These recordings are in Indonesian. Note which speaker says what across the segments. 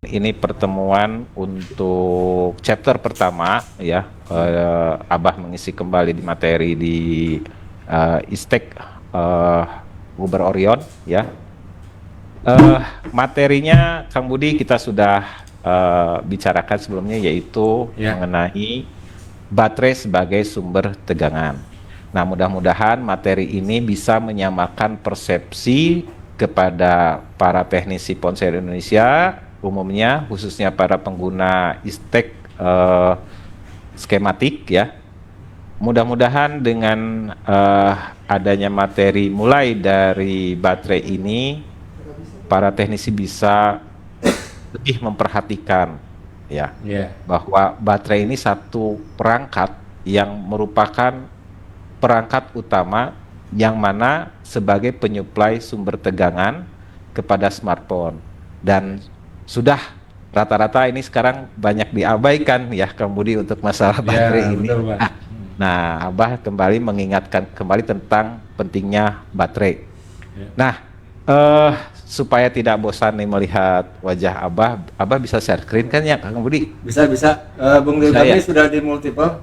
Speaker 1: Ini pertemuan untuk chapter pertama ya. Abah mengisi kembali di materi di Istek Uber Orion ya. Materinya Kang Budi kita sudah bicarakan sebelumnya, yaitu mengenai baterai sebagai sumber tegangan. Nah, mudah-mudahan materi ini bisa menyamakan persepsi kepada para teknisi ponsel Indonesia umumnya, khususnya para pengguna istek skematik ya. Mudah-mudahan dengan adanya materi mulai dari baterai ini, para teknisi bisa lebih memperhatikan ya, bahwa baterai ini satu perangkat yang merupakan perangkat utama yang mana sebagai penyuplai sumber tegangan kepada smartphone, dan sudah rata-rata ini sekarang banyak diabaikan ya Kang Budi untuk masalah baterai ini.
Speaker 2: Betul,
Speaker 1: Nah, Abah kembali mengingatkan kembali tentang pentingnya baterai. Nah, supaya tidak bosan nih melihat wajah Abah bisa share screen kan ya Kang Budi?
Speaker 2: Bisa. Bung Dilgami sudah di multiple.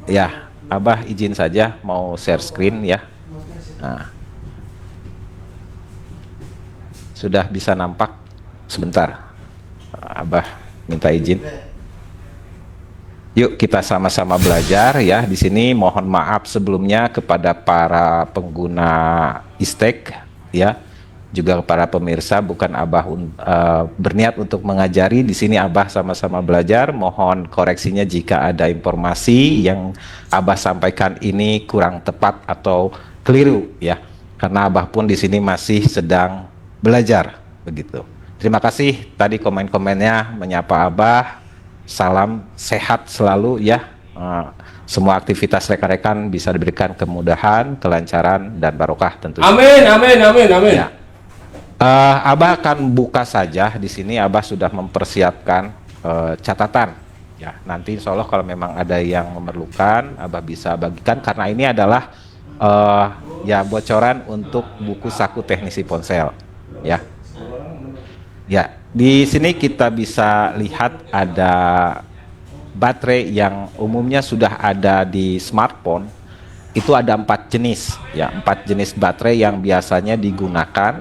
Speaker 1: Ya, Abah izin saja mau share screen ya. Nah, sudah bisa nampak. Sebentar, Abah minta izin. Yuk kita sama-sama belajar ya. Di sini mohon maaf sebelumnya kepada para pengguna istek ya, juga para pemirsa. Bukan Abah berniat untuk mengajari. Di sini Abah sama-sama belajar. Mohon koreksinya jika ada informasi yang Abah sampaikan ini kurang tepat atau keliru ya. Karena Abah pun di sini masih sedang belajar begitu. Terima kasih tadi komen-komennya menyapa Abah. Salam sehat selalu ya. Semua aktivitas rekan-rekan bisa diberikan kemudahan, kelancaran, dan barokah tentunya.
Speaker 2: Amin.
Speaker 1: Ya. Abah akan buka saja di sini. Abah sudah mempersiapkan catatan. Ya, nanti insya Allah kalau memang ada yang memerlukan, Abah bisa bagikan karena ini adalah ya bocoran untuk buku saku teknisi ponsel. Ya. Ya, di sini kita bisa lihat ada baterai yang umumnya sudah ada di smartphone. Itu ada 4 jenis, ya, 4 jenis baterai yang biasanya digunakan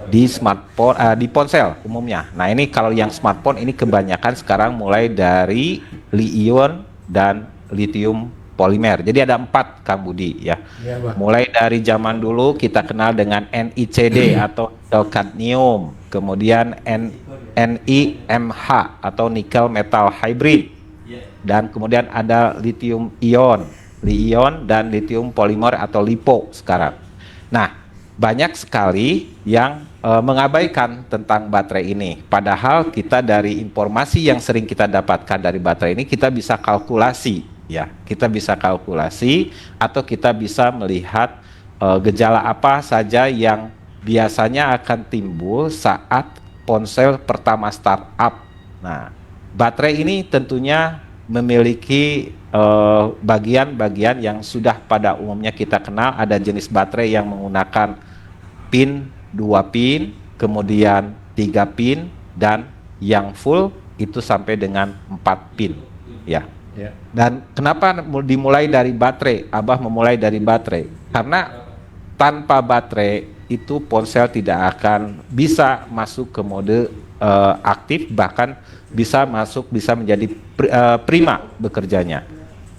Speaker 1: di smartphone, di ponsel umumnya. Nah, ini kalau yang smartphone ini kebanyakan sekarang mulai dari li-ion dan lithium polimer. Jadi ada 4 Kang Budi ya. Mulai dari zaman dulu kita kenal dengan NiCd atau nikel kadmium, kemudian NiMH atau nikel metal hybrid, dan kemudian ada lithium ion, li-ion dan lithium polimer atau LiPo sekarang. Nah, banyak sekali yang mengabaikan tentang baterai ini. Padahal kita dari informasi yang sering kita dapatkan dari baterai ini, kita bisa kalkulasi ya. Kita bisa kalkulasi atau kita bisa melihat gejala apa saja yang biasanya akan timbul saat ponsel pertama startup. Nah, baterai ini tentunya memiliki bagian-bagian yang sudah pada umumnya kita kenal. Ada jenis baterai yang menggunakan pin 2 pin, kemudian 3 pin, dan yang full itu sampai dengan 4 pin ya. Dan kenapa dimulai dari baterai? Abah memulai dari baterai karena tanpa baterai itu ponsel tidak akan bisa masuk ke mode aktif, bahkan bisa menjadi prima bekerjanya.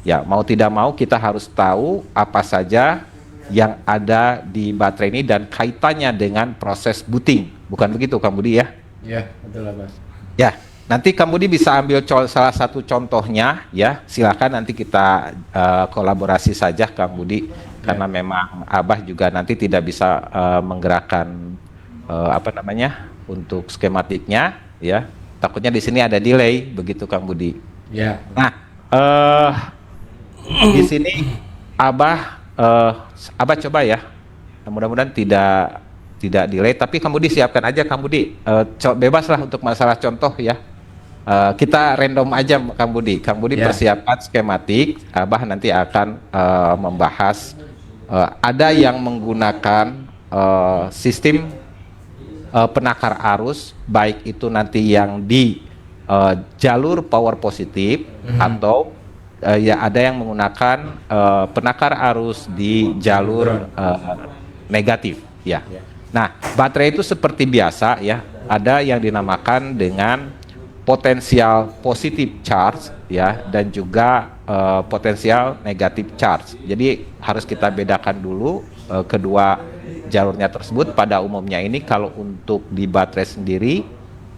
Speaker 1: Ya, mau tidak mau kita harus tahu apa saja yang ada di baterai ini dan kaitannya dengan proses booting. Bukan begitu Kang Budi ya?
Speaker 2: Iya, betul Mas.
Speaker 1: Ya, nanti Kang Budi bisa ambil salah satu contohnya ya. Silakan nanti kita kolaborasi saja Kang Budi. Karena memang Abah juga nanti tidak bisa menggerakkan untuk skematiknya ya. Takutnya di sini ada delay begitu Kang Budi.
Speaker 2: Ya.
Speaker 1: Nah, di sini Abah coba ya. Mudah-mudahan tidak delay, tapi Kang Budi siapkan aja Kang Budi. Bebas lah untuk masalah contoh ya. Kita random aja Kang Budi. Kang Budi persiapkan skematik. Abah nanti akan membahas ada yang menggunakan sistem penakar arus, baik itu nanti yang di jalur power positif atau ya ada yang menggunakan penakar arus di jalur negatif ya. Nah, baterai itu seperti biasa ya, ada yang dinamakan dengan potensial positif charge ya dan juga potensial negatif charge. Jadi harus kita bedakan dulu kedua jalurnya tersebut. Pada umumnya ini kalau untuk di baterai sendiri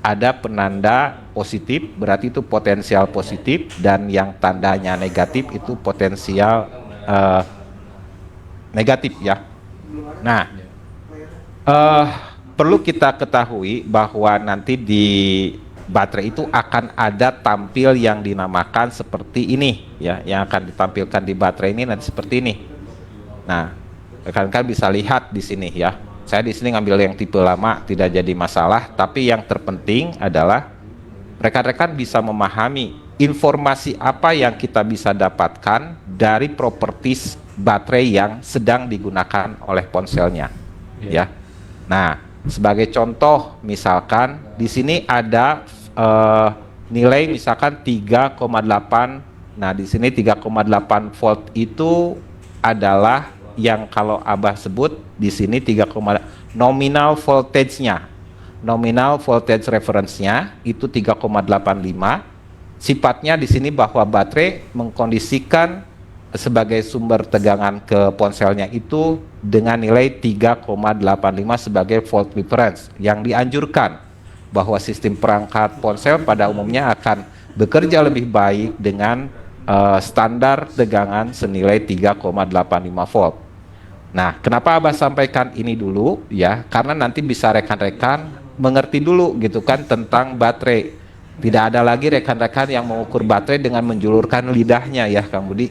Speaker 1: ada penanda positif, berarti itu potensial positif, dan yang tandanya negatif itu potensial negatif ya. Nah, perlu kita ketahui bahwa nanti di baterai itu akan ada tampil yang dinamakan seperti ini ya, yang akan ditampilkan di baterai ini nanti seperti ini. Nah, rekan-rekan bisa lihat di sini ya. Saya di sini ngambil yang tipe lama, tidak jadi masalah, tapi yang terpenting adalah rekan-rekan bisa memahami informasi apa yang kita bisa dapatkan dari properties baterai yang sedang digunakan oleh ponselnya ya. Nah, sebagai contoh misalkan di sini ada nilai misalkan 3,8. Nah, di sini 3,8 volt itu adalah yang kalau Abah sebut di sini nominal voltage-nya. Nominal voltage reference-nya itu 3,85. Sifatnya di sini bahwa baterai mengkondisikan sebagai sumber tegangan ke ponselnya itu dengan nilai 3,85 sebagai volt reference. Yang dianjurkan bahwa sistem perangkat ponsel pada umumnya akan bekerja lebih baik dengan standar tegangan senilai 3,85 volt. Nah, kenapa Abah sampaikan ini dulu ya? Karena nanti bisa rekan-rekan mengerti dulu gitu kan tentang baterai. Tidak ada lagi rekan-rekan yang mengukur baterai dengan menjulurkan lidahnya ya, Kang Budi.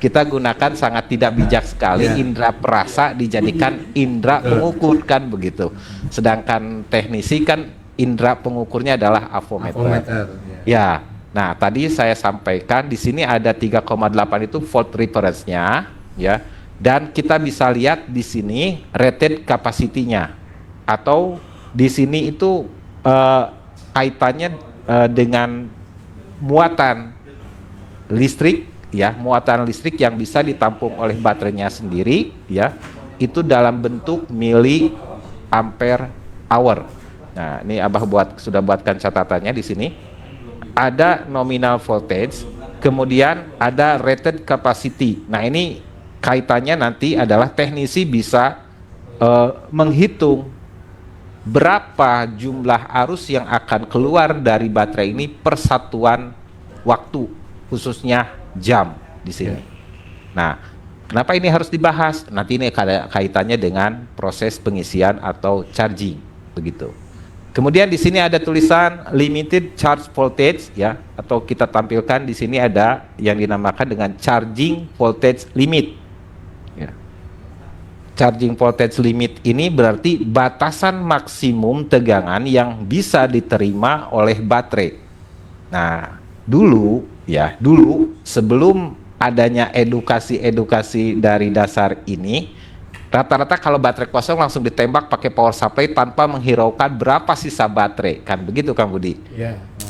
Speaker 1: Kita gunakan sangat tidak bijak sekali indera perasa dijadikan indera pengukur kan begitu. Sedangkan teknisi kan indera pengukurnya adalah avometer. Ya. Nah, tadi saya sampaikan di sini ada 3,8 itu volt reference-nya ya. Dan kita bisa lihat di sini rated capacity-nya atau di sini itu kaitannya dengan muatan listrik ya, muatan listrik yang bisa ditampung oleh baterainya sendiri ya, itu dalam bentuk mili ampere hour. Nah, ini Abah sudah buatkan catatannya di sini. Ada nominal voltage, kemudian ada rated capacity. Nah, ini kaitannya nanti adalah teknisi bisa menghitung berapa jumlah arus yang akan keluar dari baterai ini per satuan waktu, khususnya jam di sini. Nah, kenapa ini harus dibahas? Nanti ini ada kaitannya dengan proses pengisian atau charging, begitu. Kemudian di sini ada tulisan limited charge voltage ya, atau kita tampilkan di sini ada yang dinamakan dengan charging voltage limit. Ya. Charging voltage limit ini berarti batasan maksimum tegangan yang bisa diterima oleh baterai. Nah, dulu sebelum adanya edukasi dari dasar ini, rata-rata kalau baterai kosong langsung ditembak pakai power supply tanpa menghiraukan berapa sisa baterai, kan begitu Kang Budi?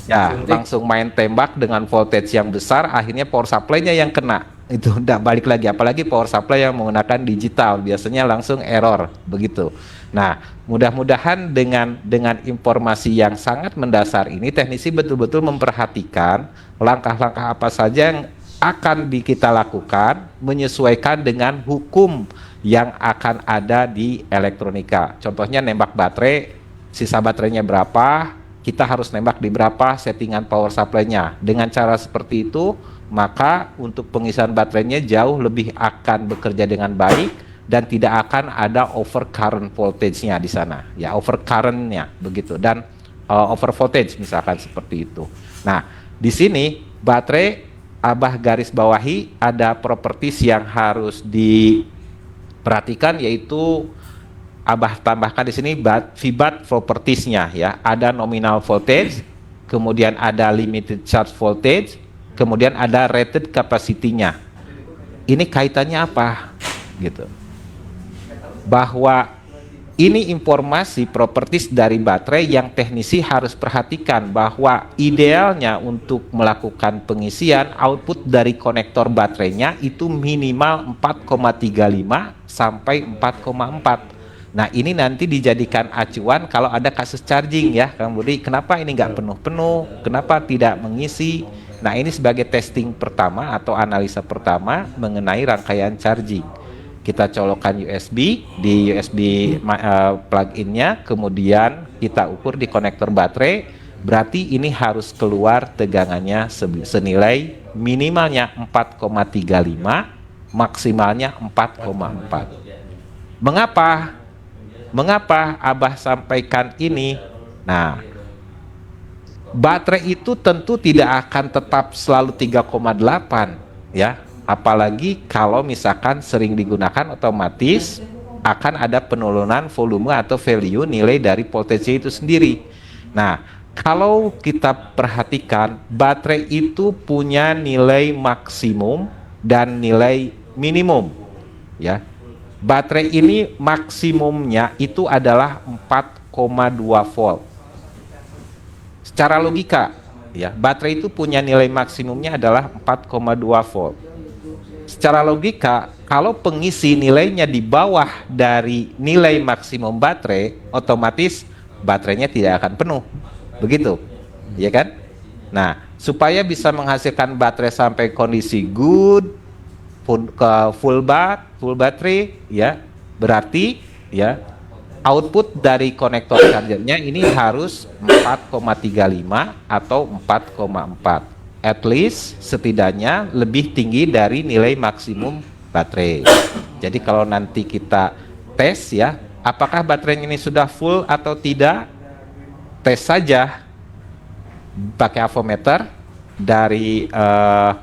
Speaker 1: Ya, langsung main tembak dengan voltage yang besar, akhirnya power supply-nya yang kena. Itu udah balik lagi, apalagi power supply yang menggunakan digital, biasanya langsung error, begitu. Nah, mudah-mudahan dengan informasi yang sangat mendasar ini, teknisi betul-betul memperhatikan langkah-langkah apa saja yang akan kita lakukan menyesuaikan dengan hukum yang akan ada di elektronika. Contohnya nembak baterai, sisa baterainya berapa, kita harus nembak di berapa settingan power supply-nya. Dengan cara seperti itu, maka untuk pengisian baterainya jauh lebih akan bekerja dengan baik dan tidak akan ada over current voltage-nya di sana. Ya, over current-nya begitu, dan over voltage misalkan seperti itu. Nah, di sini baterai Abah garis bawahi ada properties yang harus diperhatikan, yaitu Abah tambahkan di sini VBAT properties-nya ya. Ada nominal voltage, kemudian ada limited charge voltage, kemudian ada rated capacity-nya. Ini kaitannya apa? Gitu. Bahwa ini informasi properties dari baterai yang teknisi harus perhatikan bahwa idealnya untuk melakukan pengisian output dari konektor baterainya itu minimal 4,35 sampai 4,4. Nah, ini nanti dijadikan acuan kalau ada kasus charging ya, Kang Budi. Kenapa ini nggak penuh-penuh? Kenapa tidak mengisi? Nah, ini sebagai testing pertama atau analisa pertama mengenai rangkaian charging. Kita colokkan USB di USB plug-innya, kemudian kita ukur di konektor baterai. Berarti ini harus keluar tegangannya senilai minimalnya 4,35, maksimalnya 4,4. Mengapa Abah sampaikan ini? Nah, baterai itu tentu tidak akan tetap selalu 3,8 ya. Apalagi kalau misalkan sering digunakan, otomatis akan ada penurunan volume atau value nilai dari voltage itu sendiri. Nah, kalau kita perhatikan, baterai itu punya nilai maksimum dan nilai minimum ya. Baterai ini maksimumnya itu adalah 4,2 volt. Secara logika ya, baterai itu punya nilai maksimumnya adalah 4,2 volt. Secara logika, kalau pengisi nilainya di bawah dari nilai maksimum baterai, otomatis baterainya tidak akan penuh. Begitu, ya kan? Nah, supaya bisa menghasilkan baterai sampai kondisi good, full battery, ya, berarti ya output dari konektor chargernya ini harus 4,35 atau 4,4. At least setidaknya lebih tinggi dari nilai maksimum baterai. Jadi kalau nanti kita tes ya, apakah baterainya ini sudah full atau tidak, tes saja pakai avometer dari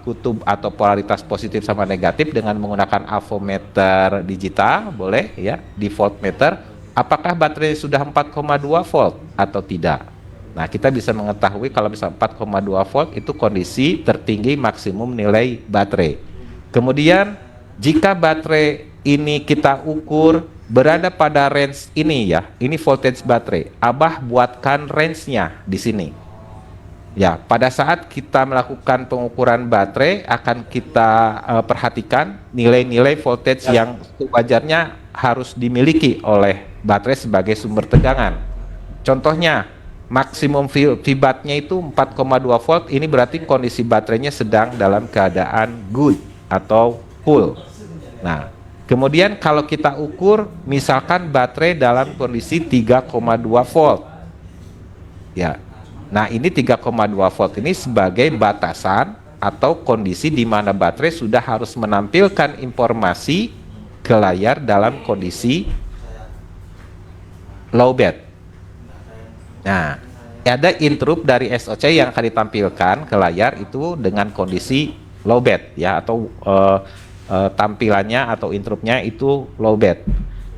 Speaker 1: kutub atau polaritas positif sama negatif dengan menggunakan avometer digital, boleh ya, di voltmeter, apakah baterai sudah 4,2 volt atau tidak. Nah, kita bisa mengetahui kalau bisa 4,2 volt itu kondisi tertinggi maksimum nilai baterai. Kemudian, jika baterai ini kita ukur berada pada range ini ya, ini voltage baterai. Abah buatkan range-nya di sini. Ya, pada saat kita melakukan pengukuran baterai akan kita perhatikan nilai-nilai voltage yang wajarnya harus dimiliki oleh baterai sebagai sumber tegangan. Contohnya, maksimum VBAT-nya itu 4,2 volt, ini berarti kondisi baterainya sedang dalam keadaan good atau full. Nah, kemudian kalau kita ukur misalkan baterai dalam kondisi 3,2 volt. Ya. Nah, ini 3,2 volt ini sebagai batasan atau kondisi di mana baterai sudah harus menampilkan informasi ke layar dalam kondisi low bat. Nah, ada interrupt dari SOC yang akan ditampilkan ke layar itu dengan kondisi low bat ya, atau tampilannya atau interruptnya itu low bat.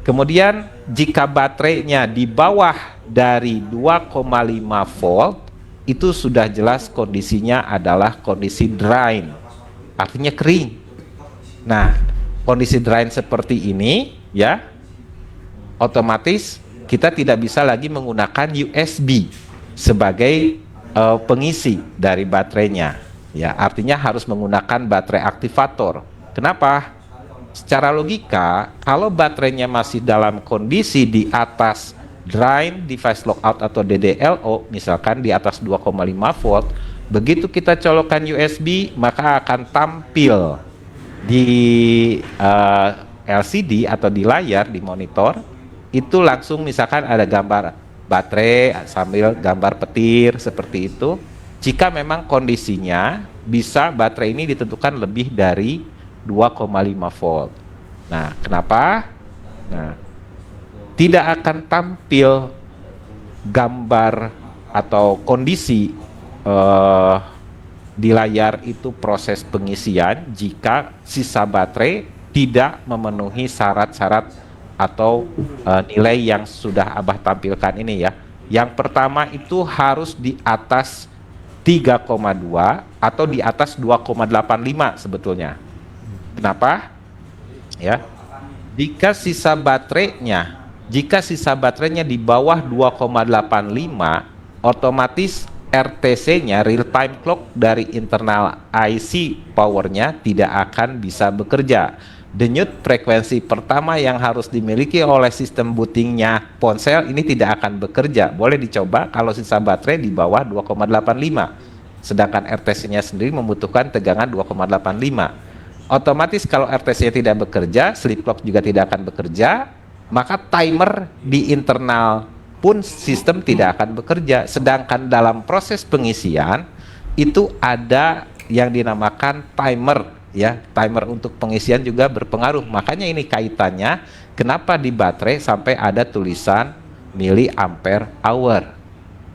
Speaker 1: Kemudian jika baterainya di bawah dari 2,5 volt, itu sudah jelas kondisinya adalah kondisi drain, artinya kering. Nah, kondisi drain seperti ini ya, otomatis kita tidak bisa lagi menggunakan USB sebagai pengisi dari baterainya. Ya, artinya harus menggunakan baterai aktivator. Kenapa? Secara logika, kalau baterainya masih dalam kondisi di atas drain device lockout atau DDLO, misalkan di atas 2,5 volt, begitu kita colokkan USB, maka akan tampil di LCD atau di layar, di monitor, itu langsung misalkan ada gambar baterai sambil gambar petir seperti itu. Jika memang kondisinya bisa baterai ini ditentukan lebih dari 2,5 volt. Nah, kenapa? Nah, tidak akan tampil gambar atau kondisi di layar itu proses pengisian jika sisa baterai tidak memenuhi syarat-syarat atau nilai yang sudah Abah tampilkan ini ya. Yang pertama itu harus di atas 3,2 atau di atas 2,85 sebetulnya. Kenapa? Ya. Jika sisa baterainya jika sisa baterainya di bawah 2,85, otomatis RTC-nya, real time clock dari internal IC powernya tidak akan bisa bekerja. Denyut frekuensi pertama yang harus dimiliki oleh sistem bootingnya ponsel ini tidak akan bekerja. Boleh dicoba kalau sisa baterai di bawah 2,85. Sedangkan RTC-nya sendiri membutuhkan tegangan 2,85. Otomatis kalau RTC tidak bekerja, sleep clock juga tidak akan bekerja, maka timer di internal pun sistem tidak akan bekerja. Sedangkan dalam proses pengisian itu ada yang dinamakan timer, ya. Timer untuk pengisian juga berpengaruh. Makanya ini kaitannya kenapa di baterai sampai ada tulisan miliampere hour.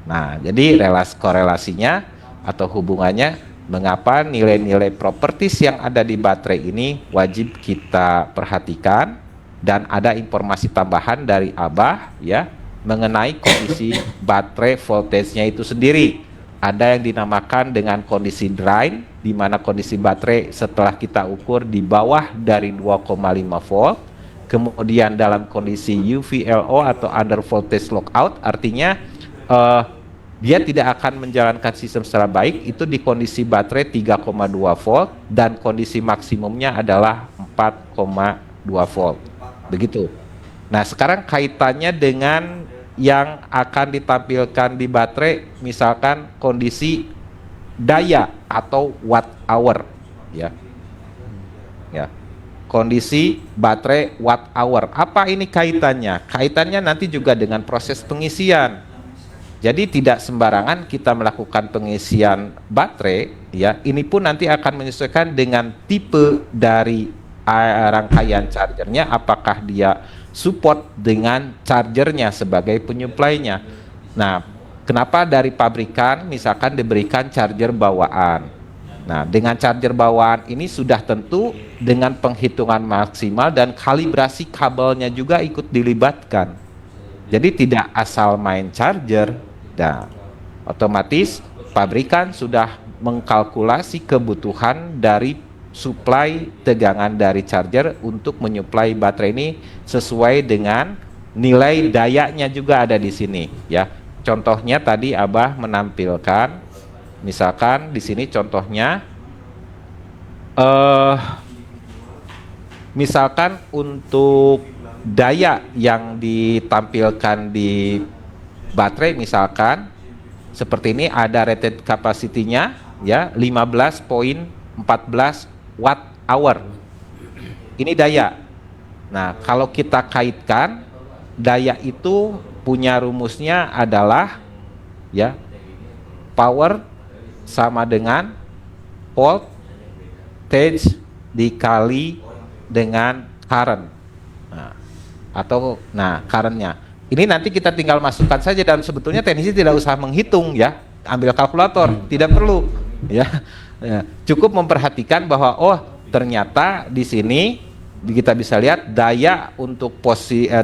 Speaker 1: Nah, jadi korelasinya atau hubungannya mengapa nilai-nilai properties yang ada di baterai ini wajib kita perhatikan. Dan ada informasi tambahan dari Abah, ya, mengenai kondisi baterai voltage-nya itu sendiri. Ada yang dinamakan dengan kondisi drain, di mana kondisi baterai setelah kita ukur di bawah dari 2,5 volt. Kemudian dalam kondisi UVLO atau under voltage lockout, artinya dia tidak akan menjalankan sistem secara baik, itu di kondisi baterai 3,2 volt dan kondisi maksimumnya adalah 4,2 volt. Begitu. Nah, sekarang kaitannya dengan yang akan ditampilkan di baterai, misalkan kondisi daya atau watt hour, ya. Ya. Kondisi baterai watt hour. Apa ini kaitannya? Kaitannya nanti juga dengan proses pengisian. Jadi tidak sembarangan kita melakukan pengisian baterai, ya. Ini pun nanti akan menyesuaikan dengan tipe dari rangkaian chargernya, apakah dia support dengan chargernya sebagai penyuplainya. Nah, kenapa dari pabrikan misalkan diberikan charger bawaan? Nah, dengan charger bawaan ini sudah tentu dengan penghitungan maksimal dan kalibrasi kabelnya juga ikut dilibatkan. Jadi tidak asal main charger. Nah, otomatis pabrikan sudah mengkalkulasi kebutuhan dari suplai tegangan dari charger untuk menyuplai baterai ini sesuai dengan nilai dayanya juga ada di sini, ya. Contohnya tadi Abah menampilkan, misalkan di sini contohnya, misalkan untuk daya yang ditampilkan di baterai, misalkan seperti ini, ada rated capacity-nya, ya, 15,14 watt hour. Ini daya. Nah, kalau kita kaitkan, daya itu punya rumusnya adalah, ya, power sama dengan voltage dikali dengan current. Nah, currentnya. Ini nanti kita tinggal masukkan saja, dan sebetulnya teknisi tidak usah menghitung, ya. Ambil kalkulator, tidak perlu, ya. Ya, cukup memperhatikan bahwa ternyata di sini kita bisa lihat daya untuk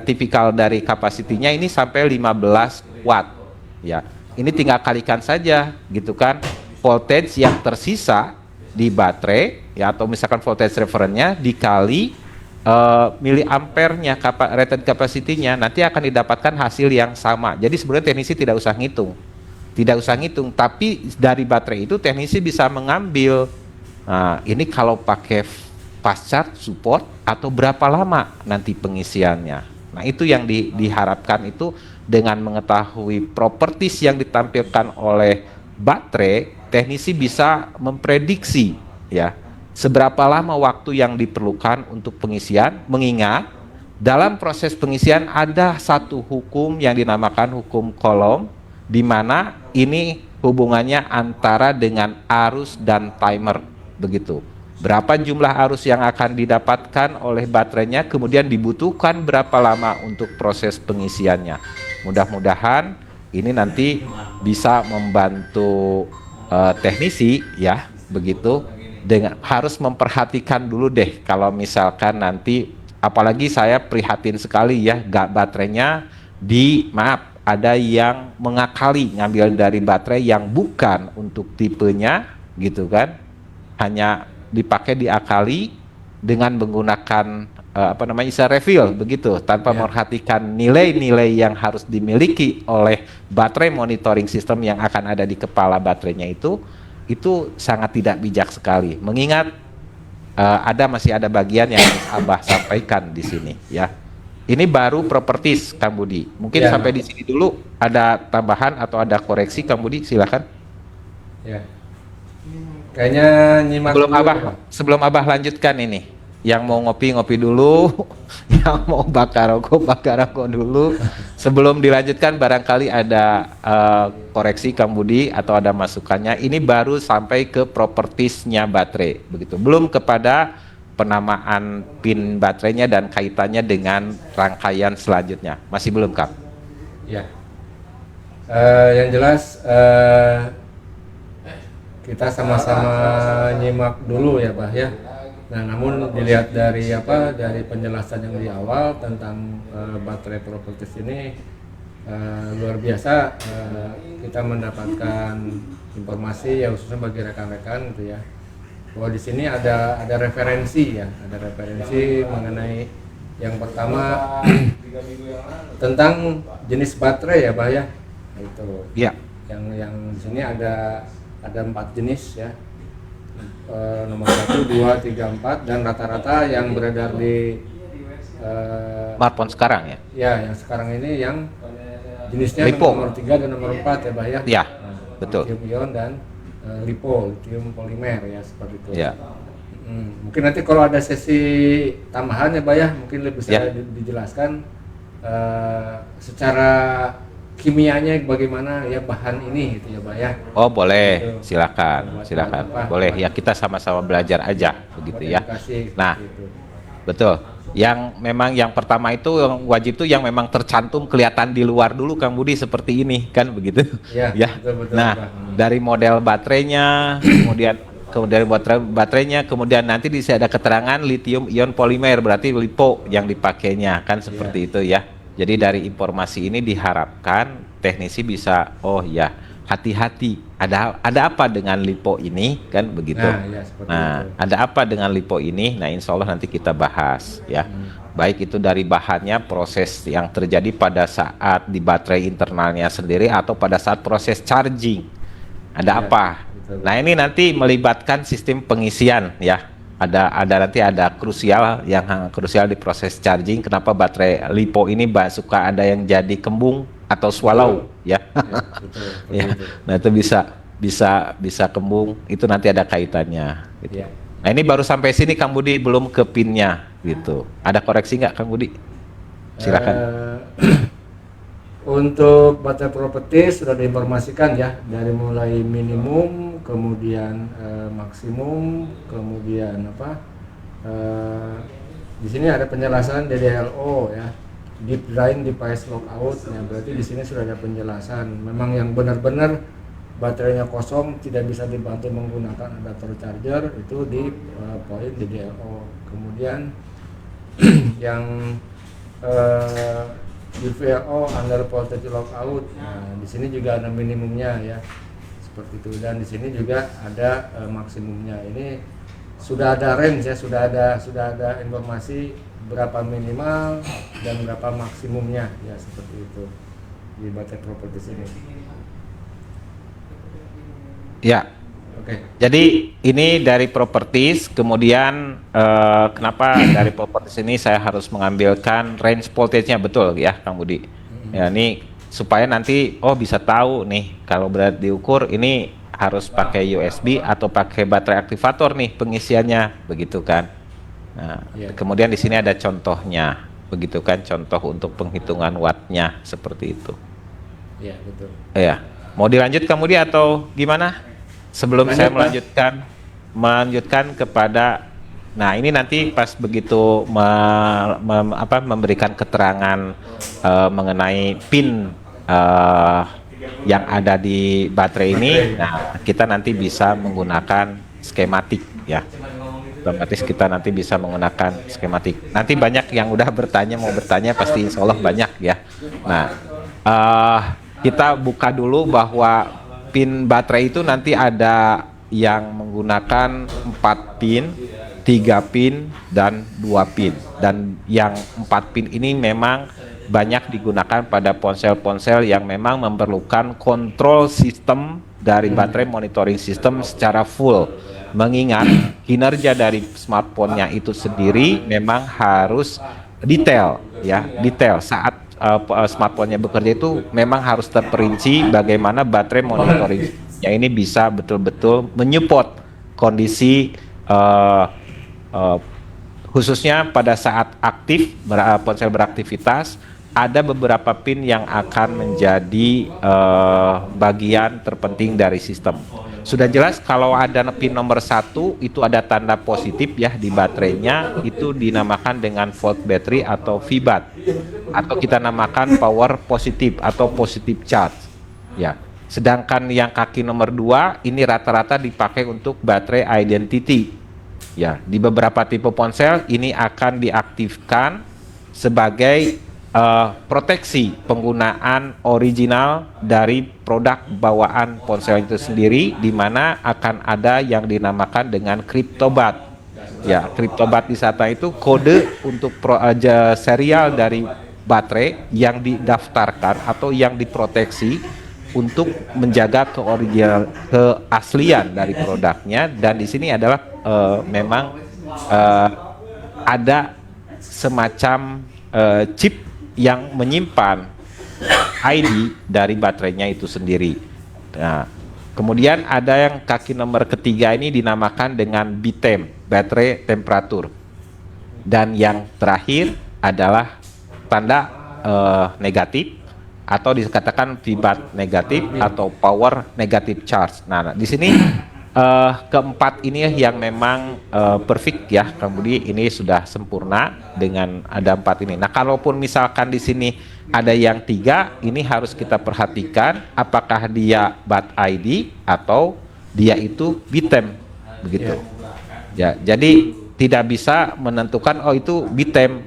Speaker 1: tipikal dari kapasitinya ini sampai 15 watt. Ya, ini tinggal kalikan saja, gitu kan, voltage yang tersisa di baterai, ya, atau misalkan voltage referennya dikali miliampernya, rated capacity-nya, nanti akan didapatkan hasil yang sama. Jadi sebenarnya teknisi tidak usah ngitung. Tidak usah ngitung, tapi dari baterai itu teknisi bisa mengambil, nah, ini kalau pakai fast charge support atau berapa lama nanti pengisiannya. Nah, itu yang diharapkan itu dengan mengetahui properties yang ditampilkan oleh baterai, teknisi bisa memprediksi, ya, seberapa lama waktu yang diperlukan untuk pengisian, mengingat dalam proses pengisian ada satu hukum yang dinamakan hukum Coulomb, di mana ini hubungannya antara dengan arus dan timer, begitu. Berapa jumlah arus yang akan didapatkan oleh baterainya, kemudian dibutuhkan berapa lama untuk proses pengisiannya. Mudah-mudahan ini nanti bisa membantu teknisi, ya, begitu. Dengan harus memperhatikan dulu deh, kalau misalkan nanti, apalagi saya prihatin sekali, ya, baterainya ada yang mengakali ngambil dari baterai yang bukan untuk tipenya, gitu kan, hanya dipakai diakali, dengan menggunakan istilah refill begitu tanpa memperhatikan nilai-nilai yang harus dimiliki oleh baterai monitoring system yang akan ada di kepala baterainya itu sangat tidak bijak sekali. Mengingat masih ada bagian yang harus Abah sampaikan di sini ya. Ini baru properties Kang Budi. Mungkin sampai di sini dulu, ada tambahan atau ada koreksi Kang Budi, silakan.
Speaker 2: Ya. Kayaknya nyimak
Speaker 1: sebelum Abah lanjutkan ini. Yang mau ngopi dulu, yang mau bakar rokok dulu. Sebelum dilanjutkan barangkali ada koreksi Kang Budi atau ada masukannya. Ini baru sampai ke propertiesnya baterai, begitu. Belum kepada penamaan pin baterainya dan kaitannya dengan rangkaian selanjutnya. Masih belum, Kang?
Speaker 2: Ya. Yang jelas kita sama-sama nyimak dulu ya, Bah ya. Nah, namun dilihat dari penjelasan yang di awal tentang baterai properties ini luar biasa, kita mendapatkan informasi ya khususnya bagi rekan-rekan gitu ya. Bahwa di sini ada referensi mengenai yang pertama tentang jenis baterai ya, Bah ya. Itu.
Speaker 1: Ya.
Speaker 2: Yang di sini ada 4 jenis ya. Nomor 1, 2, 3, 4 dan rata-rata yang beredar di
Speaker 1: smartphone sekarang ya.
Speaker 2: Ya, yang sekarang ini yang jenisnya
Speaker 1: LiPo.
Speaker 2: nomor 3 dan nomor 4 ya, Bah ya.
Speaker 1: Ya,
Speaker 2: Nah,
Speaker 1: betul.
Speaker 2: Lithium-ion dan LiPo, lithium polimer ya, seperti itu.
Speaker 1: Ya.
Speaker 2: Mungkin nanti kalau ada sesi tambahan ya, Bah ya, mungkin lebih bisa dijelaskan secara kimianya bagaimana ya bahan ini gitu ya, Bah ya.
Speaker 1: Oh, boleh.
Speaker 2: Gitu.
Speaker 1: Silakan. Boleh ya, kita sama-sama belajar aja begitu ya. Nah, betul. Yang pertama itu yang wajib tuh yang memang tercantum kelihatan di luar dulu Kang Budi seperti ini kan begitu.
Speaker 2: Ya. Betul,
Speaker 1: nah,
Speaker 2: Bah.
Speaker 1: Dari model baterainya, kemudian nanti di sini ada keterangan lithium ion polimer, berarti LiPo yang dipakainya kan seperti itu ya. Jadi dari informasi ini diharapkan teknisi bisa hati-hati, ada apa dengan LiPo ini kan begitu. Nah, ada apa dengan LiPo ini? Nah, insya Allah nanti kita bahas ya. Baik itu dari bahannya, proses yang terjadi pada saat di baterai internalnya sendiri atau pada saat proses charging. Ada apa?
Speaker 2: Betul.
Speaker 1: Nah, ini nanti melibatkan sistem pengisian ya. Nanti ada krusial di proses charging. Kenapa baterai LiPo ini suka ada yang jadi kembung atau swallow ya.
Speaker 2: Betul.
Speaker 1: Ya. Nah, itu bisa kembung, itu nanti ada kaitannya gitu.
Speaker 2: Ya.
Speaker 1: Nah, ini baru sampai sini Kang Budi, belum ke pinnya gitu. Ada koreksi nggak Kang Budi? Silakan.
Speaker 2: Untuk baterai properties sudah diinformasikan ya, dari mulai minimum, kemudian maksimum, kemudian di sini ada penjelasan DDLO ya, Deep Drain Device Lockout. Ya, berarti di sini sudah ada penjelasan. Memang yang benar-benar baterainya kosong tidak bisa dibantu menggunakan adapter charger itu di poin DDLO. Kemudian yang DVLO under voltage lockout. Nah, di sini juga ada minimumnya ya, seperti itu. Dan di sini juga ada maksimumnya. Ini sudah ada range ya, sudah ada informasi berapa minimal dan berapa maksimumnya ya, seperti itu di baterai properties ini.
Speaker 1: Ya.
Speaker 2: Oke.
Speaker 1: Jadi ini dari properties, kemudian kenapa dari properties ini saya harus mengambilkan range voltage-nya, betul ya Kang Budi? Ya, ini supaya nanti bisa tahu nih kalau berat diukur ini harus pakai USB atau pakai baterai aktivator nih pengisiannya, begitu kan? Nah, kemudian di sini ada contohnya, begitu kan? Contoh untuk penghitungan wattnya seperti itu.
Speaker 2: Iya, betul.
Speaker 1: Ya, mau dilanjut Kang Budi atau gimana? Sebelum saya melanjutkan kepada, nah ini nanti pas begitu memberikan keterangan mengenai pin yang ada di baterai ini, nah kita nanti bisa menggunakan skematik ya. Otomatis kita nanti bisa menggunakan skematik. Nanti banyak yang udah mau bertanya pasti insya Allah banyak ya. Nah, kita buka dulu bahwa pin baterai itu nanti ada yang menggunakan 4 pin, 3 pin dan 2 pin. Dan yang 4 pin ini memang banyak digunakan pada ponsel-ponsel yang memang memerlukan kontrol sistem dari baterai monitoring system secara full. Mengingat kinerja dari smartphone-nya itu sendiri memang harus detail, ya, detail saat smartphone-nya bekerja itu memang harus terperinci bagaimana baterai monitoring yang ini bisa betul-betul menyupport kondisi khususnya pada saat aktif ponsel beraktivitas. Ada beberapa pin yang akan menjadi bagian terpenting dari sistem. Sudah jelas kalau ada pin nomor 1 itu ada tanda positif ya di baterainya, itu dinamakan dengan volt battery atau VBAT, atau kita namakan power positif atau positive charge ya. Sedangkan yang kaki nomor 2 ini rata-rata dipakai untuk baterai identity ya. Di beberapa tipe ponsel ini akan diaktifkan sebagai proteksi penggunaan original dari produk bawaan ponsel itu sendiri, di mana akan ada yang dinamakan dengan CryptoBat. Ya, CryptoBat di sana itu kode untuk serial dari baterai yang didaftarkan atau yang diproteksi untuk menjaga keaslian dari produknya. Dan di sini adalah memang ada semacam chip yang menyimpan ID dari baterainya itu sendiri. Nah, kemudian ada yang kaki nomor ketiga ini dinamakan dengan BTEM, baterai temperatur. Dan yang terakhir adalah tanda negatif atau dikatakan VBAT negatif atau power negative charge. Nah, di sini keempat ini yang memang perfect ya, kemudian ini sudah sempurna dengan ada 4 ini. Nah, kalaupun misalkan di sini ada yang 3, ini harus kita perhatikan apakah dia BAT ID atau dia itu BTEM begitu. Ya, jadi tidak bisa menentukan oh itu BTEM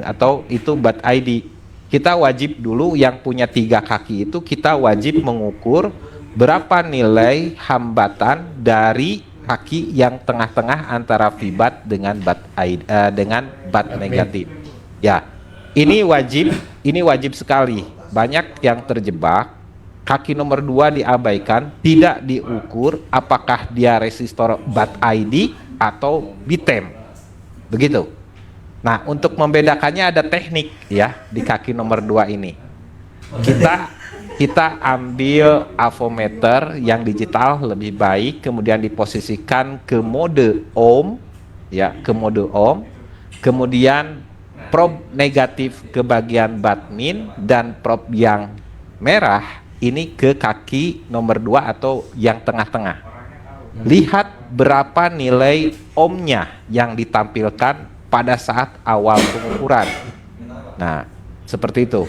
Speaker 1: atau itu BAT ID. Kita wajib dulu yang punya 3 kaki itu kita wajib mengukur berapa nilai hambatan dari kaki yang tengah-tengah antara VBAT dengan BAT negatif. Ya, ini wajib sekali. Banyak yang terjebak, kaki nomor 2 diabaikan, tidak diukur apakah dia resistor BAT ID atau BTEM. Begitu. Nah, untuk membedakannya ada teknik ya di kaki nomor 2 ini. Kita ambil avometer yang digital lebih baik, kemudian diposisikan ke mode ohm, ya, ke mode ohm. Kemudian probe negatif ke bagian batmin dan probe yang merah ini ke kaki nomor 2 atau yang tengah-tengah. Lihat berapa nilai ohmnya yang ditampilkan pada saat awal pengukuran. Nah, seperti itu.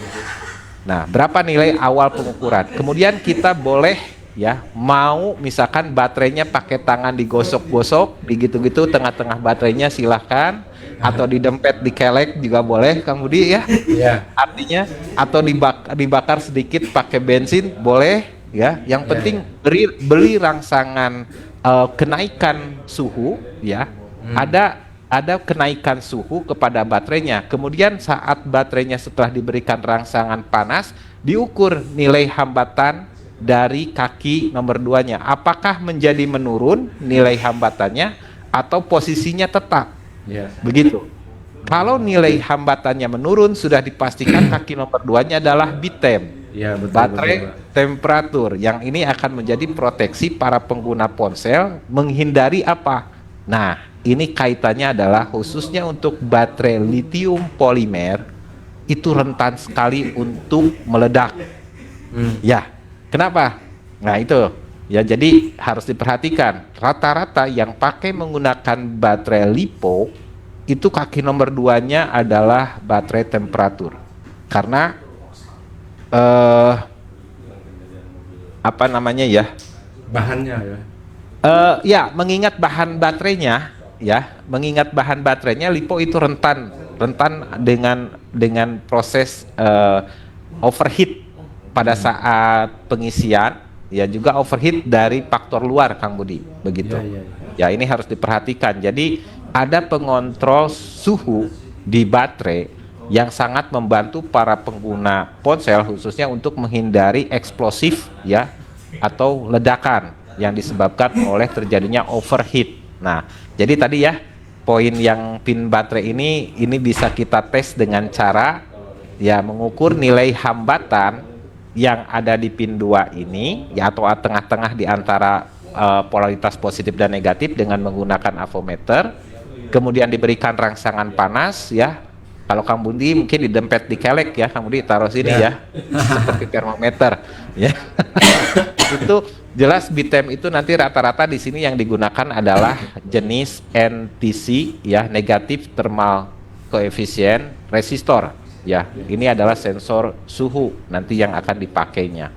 Speaker 1: Nah, berapa nilai awal pengukuran? Kemudian kita boleh ya mau misalkan baterainya pakai tangan digosok-gosok, begitu-gitu tengah-tengah baterainya silahkan, atau didempet dikelek juga boleh kemudian ya. Artinya atau dibakar sedikit pakai bensin boleh ya. Yang penting beli rangsangan kenaikan suhu ya. Ada kenaikan suhu kepada baterainya. Kemudian saat baterainya setelah diberikan rangsangan panas, diukur nilai hambatan dari kaki nomor 2-nya. Apakah menjadi menurun nilai hambatannya atau posisinya tetap? Begitu. Kalau nilai hambatannya menurun, sudah dipastikan kaki nomor 2-nya adalah BTEM. Baterai temperatur. Yang ini akan menjadi proteksi para pengguna ponsel menghindari apa? Nah, ini kaitannya adalah khususnya untuk baterai lithium polimer itu rentan sekali untuk meledak. Ya, kenapa? Nah itu ya, jadi harus diperhatikan. Rata-rata yang pakai menggunakan baterai lipo itu kaki nomor 2-nya adalah baterai temperatur. Karena apa namanya ya? Bahannya ya. Ya, mengingat bahan baterainya. Ya, mengingat bahan baterainya lipo itu rentan dengan proses overheat pada saat pengisian, ya juga overheat dari faktor luar, Kang Budi, begitu. Ya, ini harus diperhatikan. Jadi ada pengontrol suhu di baterai yang sangat membantu para pengguna ponsel khususnya untuk menghindari eksplosif ya atau ledakan yang disebabkan oleh terjadinya overheat. Nah, jadi tadi ya poin yang pin baterai ini bisa kita tes dengan cara ya mengukur nilai hambatan yang ada di pin 2 ini ya atau tengah-tengah di antara polaritas positif dan negatif dengan menggunakan avometer, kemudian diberikan rangsangan panas ya. Kalau Kang Bundi mungkin didempet di kelek ya, Kang Bundi taruh sini ya, seperti termometer ya. Itu jelas BTEM itu nanti rata-rata di sini yang digunakan adalah jenis NTC ya, negatif thermal coefficient resistor ya. Ini adalah sensor suhu nanti yang akan dipakainya.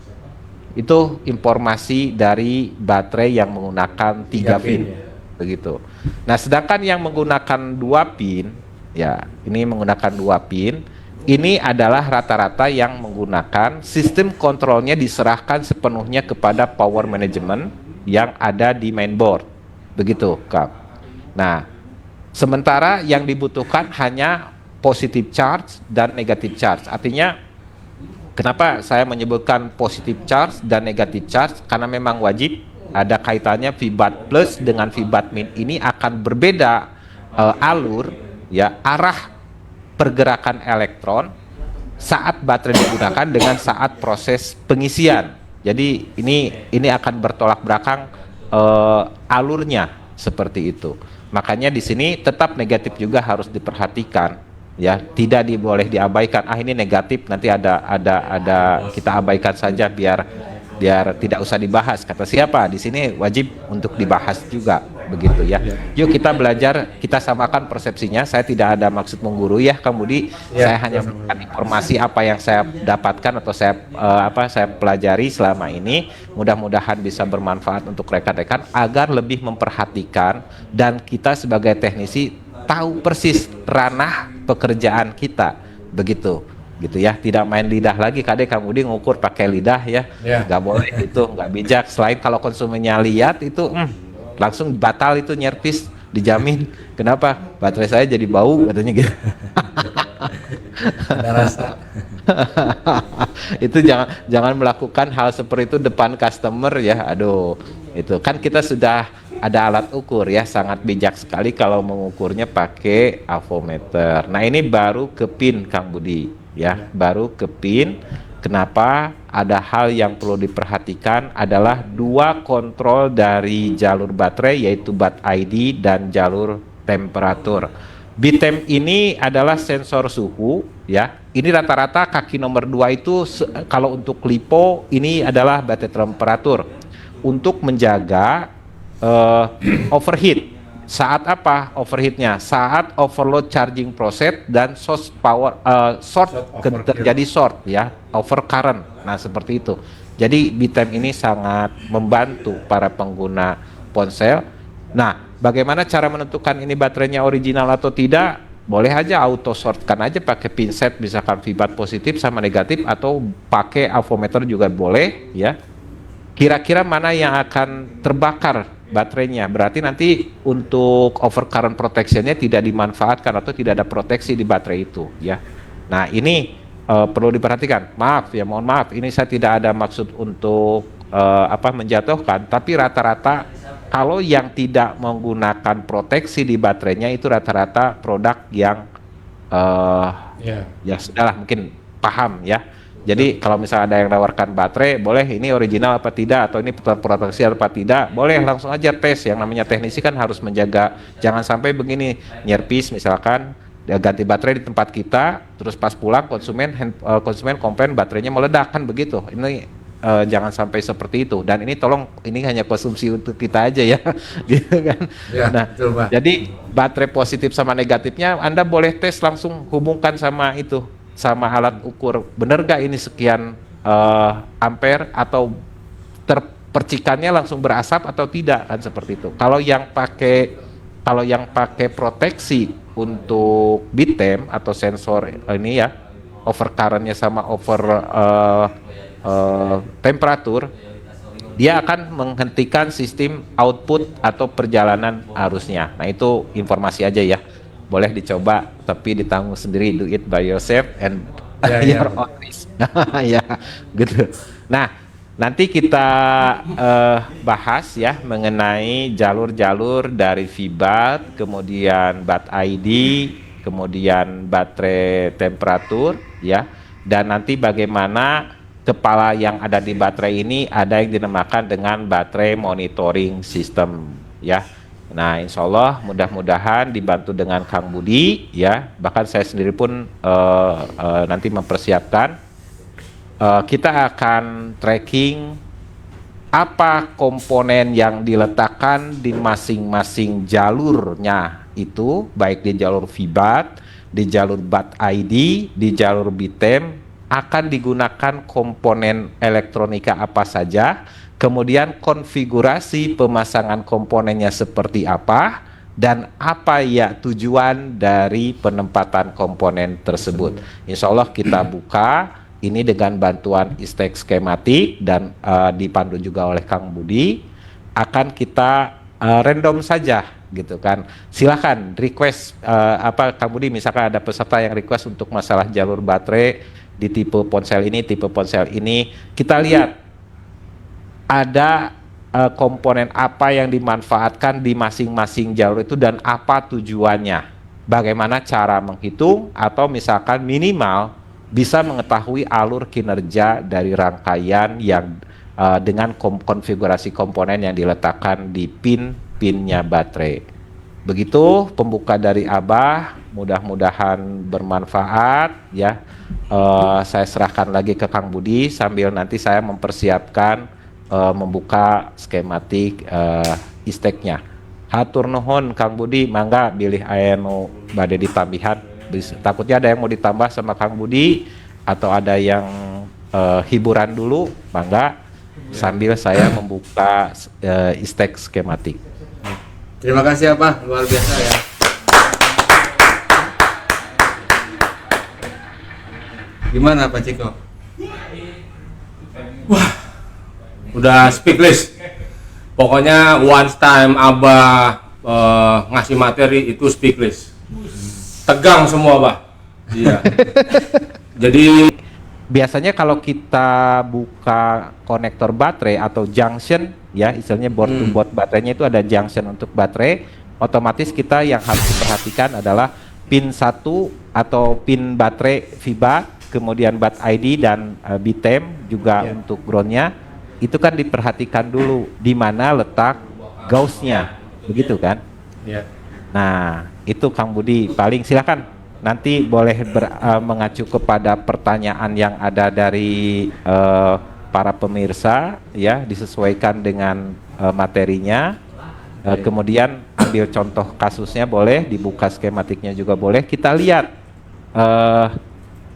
Speaker 1: Itu informasi dari baterai yang menggunakan 3 pin
Speaker 2: ya.
Speaker 1: begitu. Nah, sedangkan yang menggunakan 2 pin ya, ini menggunakan 2 pin, ini adalah rata-rata yang menggunakan sistem kontrolnya diserahkan sepenuhnya kepada power management yang ada di mainboard. Begitu, Kak. Nah, sementara yang dibutuhkan hanya positive charge dan negative charge. Artinya kenapa saya menyebutkan positive charge dan negative charge? Karena memang wajib ada kaitannya VBAT plus dengan VBAT min ini akan berbeda alur ya, arah pergerakan elektron saat baterai digunakan dengan saat proses pengisian. Jadi ini akan bertolak belakang alurnya seperti itu. Makanya di sini tetap negatif juga harus diperhatikan ya, tidak boleh diabaikan. Ah, ini negatif, nanti ada kita abaikan saja biar tidak usah dibahas. Kata siapa? Di sini wajib untuk dibahas juga, begitu ya. Yuk kita belajar, kita samakan persepsinya. Saya tidak ada maksud menggurui ya, Kang Budi. Saya hanya memberikan informasi apa yang saya dapatkan atau saya pelajari selama ini. Mudah-mudahan bisa bermanfaat untuk rekan-rekan agar lebih memperhatikan dan kita sebagai teknisi tahu persis ranah pekerjaan kita, begitu gitu ya, tidak main lidah lagi. Kadek Kang Budi ngukur pakai lidah ya, nggak boleh itu, nggak bijak. Selain kalau konsumennya lihat itu langsung batal itu nyervis, dijamin. Kenapa? Baterai saya jadi bau katanya gitu.
Speaker 2: Ada rasa.
Speaker 1: Itu jangan melakukan hal seperti itu depan customer ya. Aduh, itu kan kita sudah ada alat ukur ya, sangat bijak sekali kalau mengukurnya pakai avometer. Nah, ini baru ke pin Kang Budi ya, baru ke pin. Kenapa? Ada hal yang perlu diperhatikan adalah 2 kontrol dari jalur baterai, yaitu BAT ID dan jalur temperatur. BTEM ini adalah sensor suhu ya. Ini rata-rata kaki nomor 2 itu kalau untuk lipo ini adalah baterai temperatur untuk menjaga overheat. Saat apa overheatnya? Saat overload charging process dan source power terjadi short ya, overcurrent. Nah, seperti itu. Jadi BTEM ini sangat membantu para pengguna ponsel. Nah, bagaimana cara menentukan ini baterainya original atau tidak? Boleh aja auto shortkan aja pakai pinset, misalkan VBAT positif sama negatif, atau pakai avometer juga boleh ya. Kira-kira mana yang akan terbakar baterainya, berarti nanti untuk overcurrent protectionnya tidak dimanfaatkan atau tidak ada proteksi di baterai itu ya. Nah, ini perlu diperhatikan. Maaf ya, mohon maaf, ini saya tidak ada maksud untuk menjatuhkan, tapi rata-rata kalau yang tidak menggunakan proteksi di baterainya itu rata-rata produk yang ya sudahlah, mungkin paham ya. Jadi kalau misalnya ada yang menawarkan baterai, boleh ini original apa tidak, atau ini proteksi apa tidak, boleh langsung aja tes. Yang namanya teknisi kan harus menjaga, jangan sampai begini, nyerpis misalkan, ganti baterai di tempat kita, terus pas pulang konsumen komplain baterainya meledak, kan begitu. Ini jangan sampai seperti itu. Dan ini tolong, ini hanya konsumsi untuk kita aja ya, gitu kan.
Speaker 2: Ya,
Speaker 1: nah,
Speaker 2: betul, Pak.
Speaker 1: Jadi baterai positif sama negatifnya Anda boleh tes langsung, hubungkan sama itu, sama alat ukur, bener gak ini sekian ampere, atau percikannya langsung berasap atau tidak, kan seperti itu. Kalau yang pakai proteksi untuk BTEM atau sensor ini ya, overcurrentnya sama over temperatur, dia akan menghentikan sistem output atau perjalanan arusnya. Nah, itu informasi aja ya. Boleh dicoba, tapi ditanggung sendiri, do it by yourself and
Speaker 2: Ya, ya.
Speaker 1: your own risk. Ya, gitu. Nah, nanti kita bahas ya mengenai jalur-jalur dari VBAT, kemudian BAT ID, kemudian baterai temperatur ya, dan nanti bagaimana kepala yang ada di baterai ini ada yang dinamakan dengan baterai monitoring system ya. Nah, insya Allah mudah-mudahan dibantu dengan Kang Budi ya, bahkan saya sendiri pun nanti mempersiapkan. Kita akan tracking apa komponen yang diletakkan di masing-masing jalurnya itu, baik di jalur VBAT, di jalur BAT ID, di jalur BITEM, akan digunakan komponen elektronika apa saja, kemudian konfigurasi pemasangan komponennya seperti apa, dan apa ya tujuan dari penempatan komponen tersebut. Insya Allah kita buka ini dengan bantuan istek skematik dan dipandu juga oleh Kang Budi. Akan kita random saja gitu kan. Silakan request apa Kang Budi, misalkan ada peserta yang request untuk masalah jalur baterai di tipe ponsel ini, kita lihat ada komponen apa yang dimanfaatkan di masing-masing jalur itu dan apa tujuannya. Bagaimana cara menghitung atau misalkan minimal bisa mengetahui alur kinerja dari rangkaian yang dengan konfigurasi komponen yang diletakkan di pin-pinnya baterai. Begitu pembuka dari Abah, mudah-mudahan bermanfaat ya. Saya serahkan lagi ke Kang Budi sambil nanti saya mempersiapkan membuka skematik isteknya. Hatur nuhun Kang Budi, mangga bilih aya nu bade ditambihan. Takutnya ada yang mau ditambah sama Kang Budi atau ada yang hiburan dulu, mangga sambil saya membuka istek skematik.
Speaker 2: Terima kasih ya Pak, luar biasa ya. Gimana Pak Ciko? Wah, udah speechless. Pokoknya once time Abah ngasih materi itu speechless. Tegang semua, Pak. Iya. Jadi
Speaker 1: biasanya kalau kita buka konektor baterai atau junction ya, istilahnya board to board baterainya itu ada junction untuk baterai, otomatis kita yang harus diperhatikan adalah pin 1 atau pin baterai VBAT, kemudian BAT ID dan BITEM juga untuk groundnya, itu kan diperhatikan dulu di mana letak gauge-nya, begitu kan?
Speaker 2: Iya.
Speaker 1: Nah, itu Kang Budi paling silakan nanti boleh mengacu kepada pertanyaan yang ada dari para pemirsa ya, disesuaikan dengan materinya. Kemudian ambil contoh kasusnya boleh, dibuka skematiknya juga boleh. Kita lihat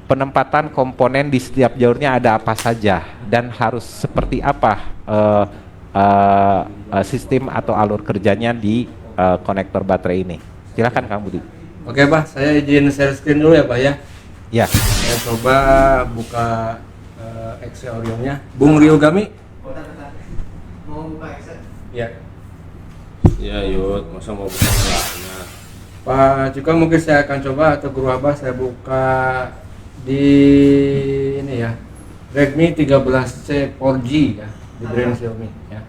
Speaker 1: penempatan komponen di setiap jalurnya ada apa saja dan harus seperti apa sistem atau alur kerjanya di konektor baterai ini. Silakan Kang Budi.
Speaker 2: Oke Pak, saya izin share screen dulu ya Pak ya.
Speaker 1: Ya.
Speaker 2: Saya coba buka Excel Orion-nya. Bung Ryogami.
Speaker 3: Mau buka Excel?
Speaker 2: Ya.
Speaker 4: Ya Yud, masa mau buka celahnya?
Speaker 2: Pak Ciko mungkin saya akan coba atau Guru Abah saya buka di ini ya. Redmi 13C 4G ya, di brand Xiaomi ya.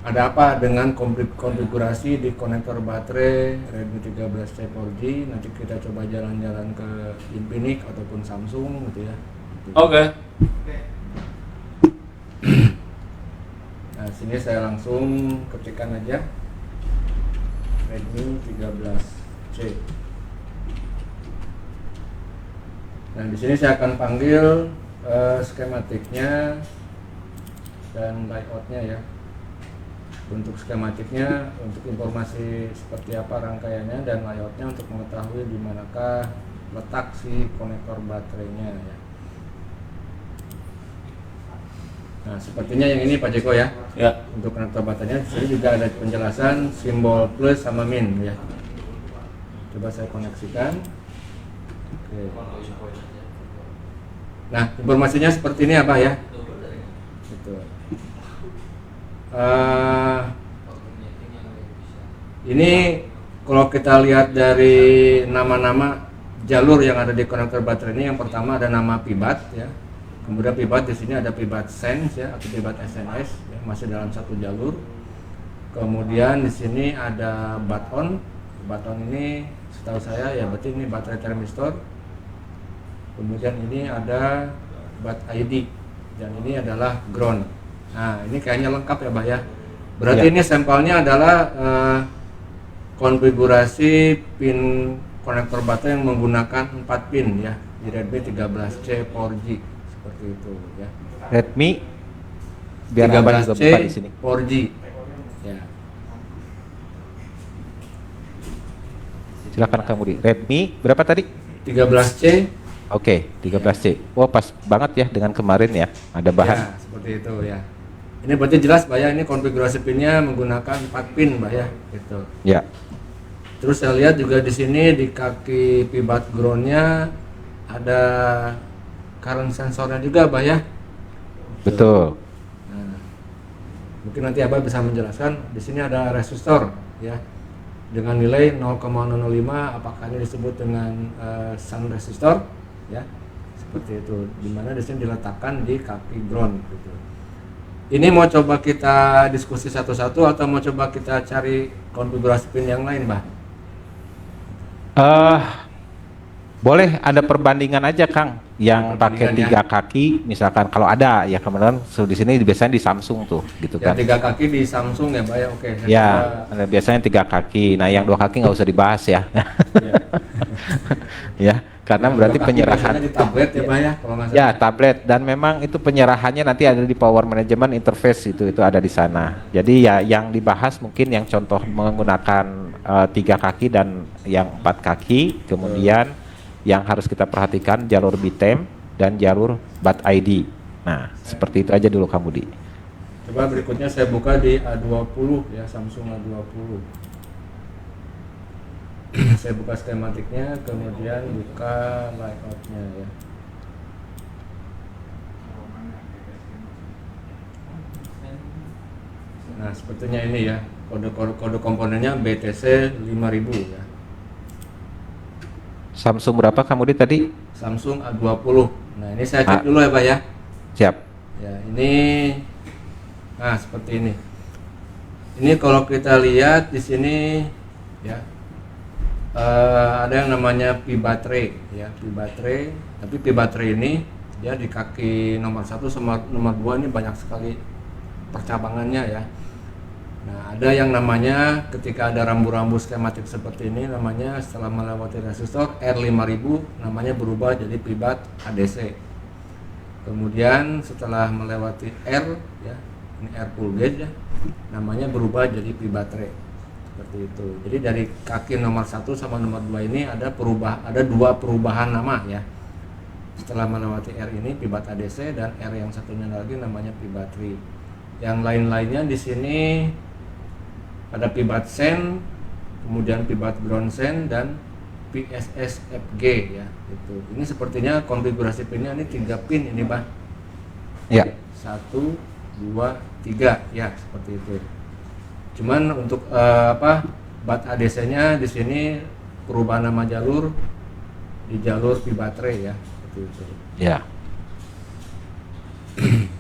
Speaker 2: Ada apa dengan konfigurasi di konektor baterai Redmi 13C 4G? Nanti kita coba jalan-jalan ke Infinix ataupun Samsung gitu ya.
Speaker 4: Oke.
Speaker 2: Nah, sini saya langsung ketikkan aja Redmi 13C. Nah, di sini saya akan panggil skematiknya dan layoutnya ya. Untuk skematiknya, untuk informasi seperti apa rangkaiannya, dan layoutnya untuk mengetahui di manakah letak si konektor baterainya ya. Nah, sepertinya yang ini Pak Jeko ya.
Speaker 4: Ya.
Speaker 2: Untuk konektor baterainya, di sini juga ada penjelasan simbol plus sama min ya. Coba saya koneksikan. Oke. Nah, informasinya seperti ini ya Pak ya. Gitu. Eh, ini kalau kita lihat dari nama-nama jalur yang ada di konektor baterai ini, yang pertama ada nama Pibat ya. Kemudian Pibat di sini ada Pibat Sense ya atau Pibat SNS ya, masih dalam satu jalur. Kemudian di sini ada Baton. Baton ini setahu saya ya berarti ini baterai termistor. Kemudian ini ada Bat ID dan ini adalah ground. Nah, ini kayaknya lengkap ya, Bah ya. Berarti
Speaker 1: Ya.
Speaker 2: ini sampelnya adalah konfigurasi pin konektor baterai yang menggunakan 4 pin ya, di Redmi 13C 4G seperti itu ya.
Speaker 1: Redmi biar Abah juga
Speaker 2: 13C
Speaker 1: buka di sini.
Speaker 2: 4G. Ya.
Speaker 1: Silakan kamu di Redmi berapa tadi?
Speaker 2: 13C.
Speaker 1: Oke, 13C. Wah, pas banget ya dengan kemarin ya. Ada bahan.
Speaker 2: Ya, seperti itu ya. Ini berarti jelas, Bah ya, ini konfigurasi pinnya menggunakan 4 pin, Bah ya, gitu.
Speaker 1: Ya.
Speaker 2: Terus saya lihat juga di sini di kaki pibat groundnya ada current sensornya juga, Bah ya.
Speaker 1: Betul.
Speaker 2: Nah, mungkin nanti Abah bisa menjelaskan. Di sini ada resistor ya dengan nilai 0,005. Apakah ini disebut dengan sun resistor ya? Seperti itu. Dimana di sini diletakkan di kaki ground gitu. Ini mau coba kita diskusi satu-satu atau mau coba kita cari konfigurasi pin yang lain, Bah?
Speaker 1: Boleh ada perbandingan aja, Kang, yang pakai
Speaker 2: Perbandingan
Speaker 1: 3 kaki, misalkan kalau ada ya kemudian di sini biasanya di Samsung tuh, gitu
Speaker 2: Ya,
Speaker 1: kan?
Speaker 2: 3 kaki di Samsung ya, Bah ya. Oke. saya
Speaker 1: Ya,
Speaker 2: coba.
Speaker 1: ada biasanya 3 kaki. Nah, yang 2 kaki nggak usah dibahas ya,
Speaker 2: Ya.
Speaker 1: ya, karena
Speaker 2: Yang
Speaker 1: berarti
Speaker 2: dua kaki
Speaker 1: penyerahan.
Speaker 2: biasanya di tablet ya, Bah ya, kalau nggak
Speaker 1: Ya,
Speaker 2: salah.
Speaker 1: tablet, dan memang itu penyerahannya nanti ada di power management interface, itu ada di sana. Jadi ya yang dibahas mungkin yang contoh menggunakan 3 kaki dan yang 4 kaki, kemudian yang harus kita perhatikan jalur BTEM dan jalur BAT ID. Nah, seperti itu aja dulu kamu di.
Speaker 2: Coba berikutnya saya buka di A20 ya, Samsung A20. Saya buka skematiknya, kemudian buka layoutnya ya. Nah, sepertinya ini ya, kode komponennya BTC 5000 ya.
Speaker 1: Samsung berapa kamu di tadi?
Speaker 2: Samsung A20. Nah, ini saya cek dulu ya, Pak ya.
Speaker 1: Siap.
Speaker 2: Ya, ini nah seperti ini. Ini kalau kita lihat di sini ya, ada yang namanya pi baterai ya, pi baterai. Tapi pi baterai ini ya di kaki nomor 1 sama nomor 2 ini banyak sekali percabangannya ya. Nah, ada yang namanya ketika ada rambu-rambu skematik seperti ini, namanya setelah melewati resistor R5000 namanya berubah jadi pibat ADC. Kemudian setelah melewati R ya, ini R full gauge ya, namanya berubah jadi pi baterai. Seperti itu. Jadi dari kaki nomor 1 sama nomor 2 ini ada dua perubahan nama ya. Setelah melewati R ini pibat ADC, dan R yang satunya lagi namanya pi baterai. Yang lain-lainnya di sini ada pibat sen, kemudian pibat ground sen, dan PSSFG ya. Itu. Ini sepertinya konfigurasi pinnya ini 3 pin ini, Bang.
Speaker 1: Ya.
Speaker 2: 1, 2, 3 ya, seperti itu. Cuman untuk bat ADC-nya di sini perubahan nama jalur di jalur pi baterai ya, seperti itu.
Speaker 1: Ya.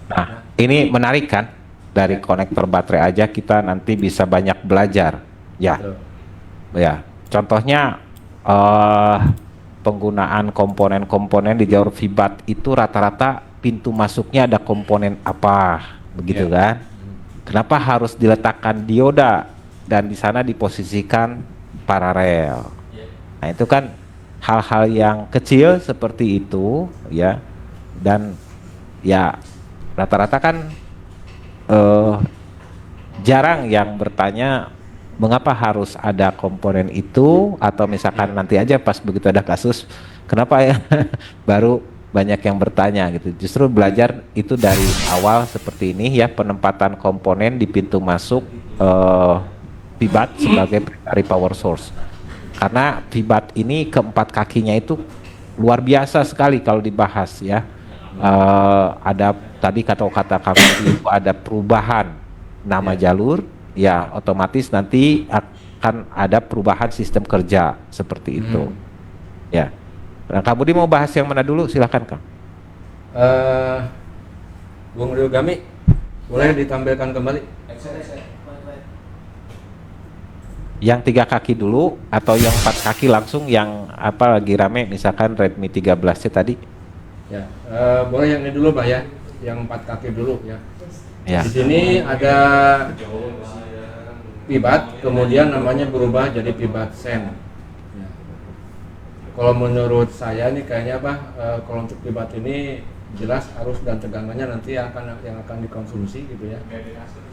Speaker 1: Nah, ini menarik kan? Dari konektor baterai aja kita nanti bisa banyak belajar. Ya.
Speaker 2: Betul.
Speaker 1: Ya. Contohnya penggunaan komponen-komponen di jalur VBAT itu rata-rata pintu masuknya ada komponen apa, begitu kan? Kenapa harus diletakkan dioda dan di sana diposisikan paralel? Nah, itu kan hal-hal yang kecil seperti itu ya, dan ya rata-rata kan jarang yang bertanya mengapa harus ada komponen itu, atau misalkan nanti aja pas begitu ada kasus kenapa ya baru banyak yang bertanya gitu. Justru belajar itu dari awal seperti ini ya, penempatan komponen di pintu masuk VBAT sebagai primary power source. Karena VBAT ini keempat kakinya itu luar biasa sekali kalau dibahas ya. ada tadi kata kami itu ada perubahan nama jalur, ya otomatis nanti akan ada perubahan sistem kerja seperti itu. Ya. Nah, Kang Budi mau bahas yang mana dulu? Silakan Kang.
Speaker 2: Bung Ryogami, boleh ditampilkan kembali?
Speaker 1: Yang 3 kaki dulu atau yang 4 kaki langsung yang apa lagi rame misalkan Redmi 13C tadi?
Speaker 2: Ya, boleh yang ini dulu Pak ya, yang 4 kaki dulu ya.
Speaker 1: Ya.
Speaker 2: Di sini ada pibat, kemudian namanya berubah jadi pibat sen. Ya. Kalau menurut saya nih kayaknya kalau untuk pibat ini jelas arus dan tegangannya nanti yang akan dikonsumsi gitu ya.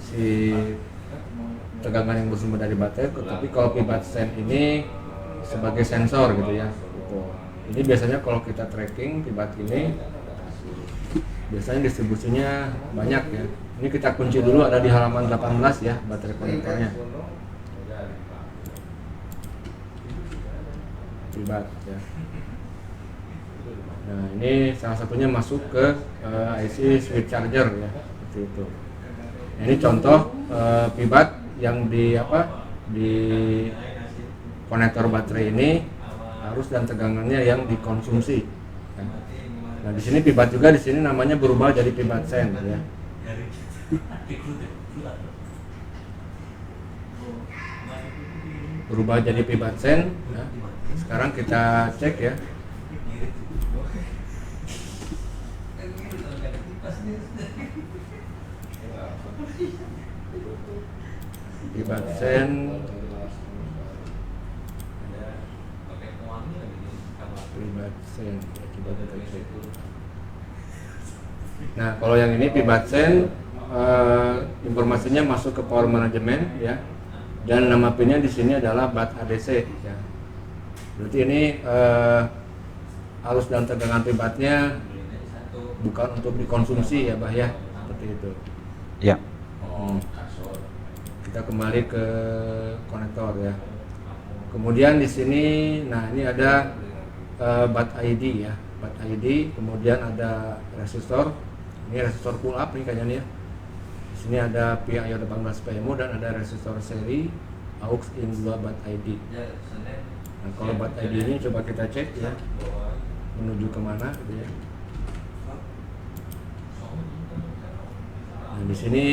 Speaker 2: Si tegangan yang bersumber dari baterai, tapi kalau pibat sen ini sebagai sensor gitu ya. Gitu. Ini biasanya kalau kita tracking pibat ini biasanya distribusinya banyak ya. Ini kita kunci dulu, ada di halaman 18 ya baterai konektornya. Pibat ya. Nah ini salah satunya masuk ke IC switch charger ya, seperti itu. Nah, ini contoh pibat yang di konektor baterai ini arus dan tegangannya yang dikonsumsi. Nah di sini pibat juga di sini namanya berubah jadi pibat sen ya. Berubah jadi pibat sen. Nah, sekarang kita cek ya. Pibat sen coba kita cek. Nah kalau yang ini pibat sen informasinya masuk ke power management ya, dan nama pinnya di sini adalah bat ADC ya. Berarti ini arus dan tegangan pibatnya bukan untuk dikonsumsi ya Bah ya, seperti itu
Speaker 1: Ya.
Speaker 2: Kita kembali ke konektor ya. Kemudian di sini, nah ini ada bat ID ya, bat ID. Kemudian ada resistor. Ini resistor pull up nih kayaknya nih ya. Di sini ada PIO 18 PMU dan ada resistor seri aux in 2 bat ID. Nah kalau bat ID ini coba kita cek ya, menuju kemana gitu ya. Nah di sini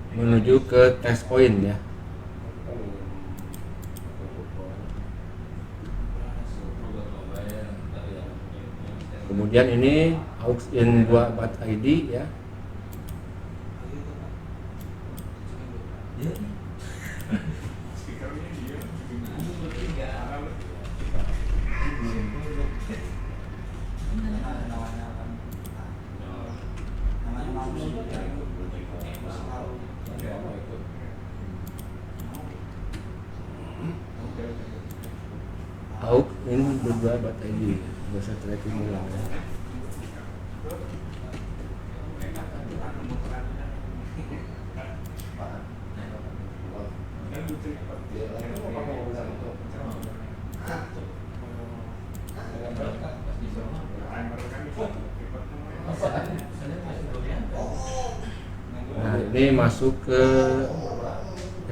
Speaker 2: menuju ke test point ya. Kemudian ini aux in 2 bat ID ya. Aux in 2 bat ID. Bisa tracking ulang ya. Nah ini masuk ke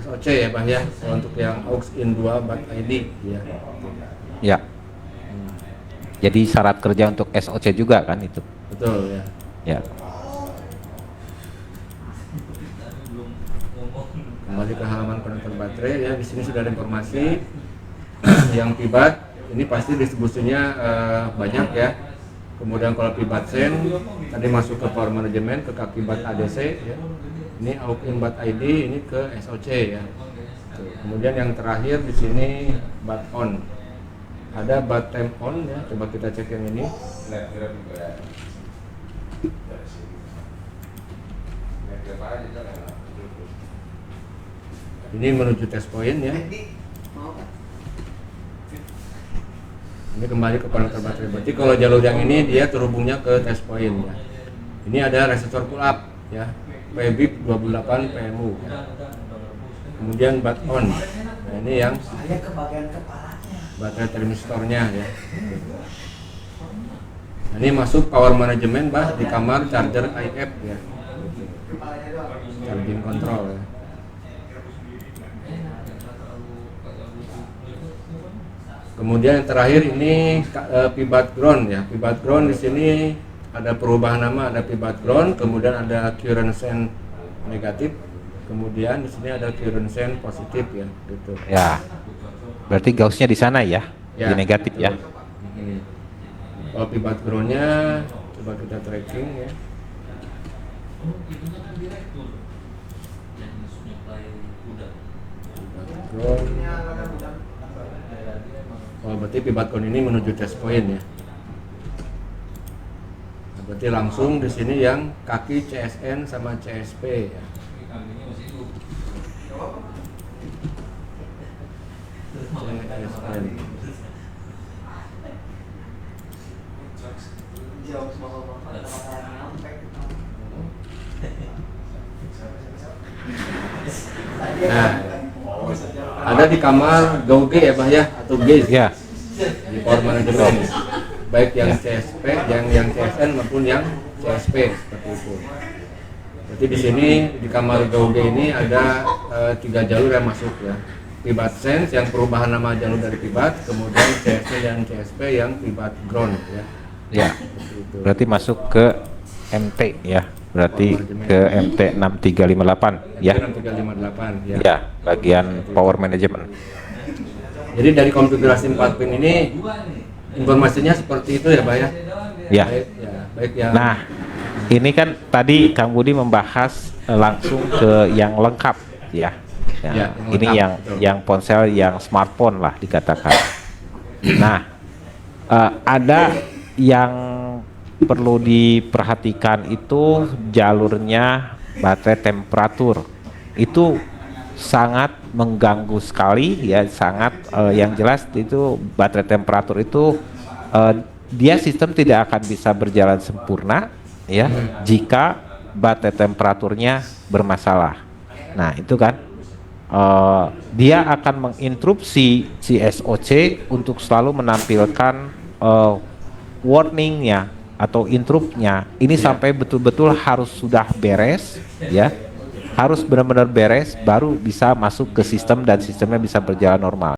Speaker 2: SOC ya Bang ya, untuk yang aux in 2 bat ID ya.
Speaker 1: Ya. Jadi syarat kerja untuk SOC juga kan itu.
Speaker 2: Betul ya.
Speaker 1: Ya.
Speaker 2: Kembali ke halaman konektor baterai ya, di sini sudah ada informasi yang pibat ini pasti distribusinya banyak ya. Kemudian kalau pibat sen tadi masuk ke power management, ke kaki bat ADC ya. Ini aux in bat ID, ini ke SOC ya. Kemudian yang terakhir di sini bat on. Ada bat temp on ya, coba kita cek yang ini. Ini menuju test point ya. Ini kembali ke konektor baterai. Berarti kalau jalur yang ini dia terhubungnya ke test point ya. Ini ada resistor pull up ya, PBIP 28 PMU ya. Kemudian bat on. Nah ini yang baterai transistornya ya. Nah Ini masuk power management bah di kamar charger IF ya. Charging control ya. Kemudian yang terakhir ini pivot ground ya. Pivot ground di sini ada perubahan nama, ada pivot ground, kemudian ada current sense negatif, kemudian di sini ada current sense positif ya, gitu.
Speaker 1: Ya. Berarti Gauss-nya di sana ya,
Speaker 2: Ya,
Speaker 1: di negatif ya.
Speaker 2: betul. Kalau pivot ground-nya coba kita tracking ya. Pivot ground. Oh, berarti pivot ground ini menuju test point ya. Nah, berarti langsung di sini yang kaki CSN sama CSP ya. CSN.
Speaker 3: Jauh semua nyampe.
Speaker 2: Nah, ada di kamar gauge ya Bah ya, atau gauge
Speaker 1: Ya.
Speaker 2: di power management, baik yang
Speaker 1: Ya.
Speaker 2: CSP, yang CSN maupun yang CSP seperti itu. Berarti di sini di kamar gauge ini ada 3 jalur yang masuk ya. Pivot sense yang perubahan nama jalur dari pivot, kemudian CSP dan CSP yang pivot ground ya.
Speaker 1: Ya.
Speaker 2: Seperti itu.
Speaker 1: Berarti masuk ke MT ya. Berarti ke MT 6358 ya.
Speaker 2: 6358 ya.
Speaker 1: Ya, bagian power management.
Speaker 2: Jadi dari konfigurasi 4 pin ini informasinya seperti itu ya Pak ya.
Speaker 1: Ya.
Speaker 2: Baik ya.
Speaker 1: Nah, ini kan tadi Kang Budi membahas langsung ke yang lengkap ya. Ya,
Speaker 2: Ya, yang
Speaker 1: ini
Speaker 2: lengkap,
Speaker 1: yang
Speaker 2: betul.
Speaker 1: yang ponsel yang smartphone lah dikatakan. Nah, ada yang perlu diperhatikan itu jalurnya baterai temperatur. Itu sangat mengganggu sekali ya, sangat yang jelas itu baterai temperatur itu dia sistem tidak akan bisa berjalan sempurna ya jika baterai temperaturnya bermasalah. Nah, itu kan dia akan menginterupsi si SOC untuk selalu menampilkan warningnya atau interruptnya. Ini sampai betul-betul harus sudah beres ya, harus benar-benar beres baru bisa masuk ke sistem dan sistemnya bisa berjalan normal.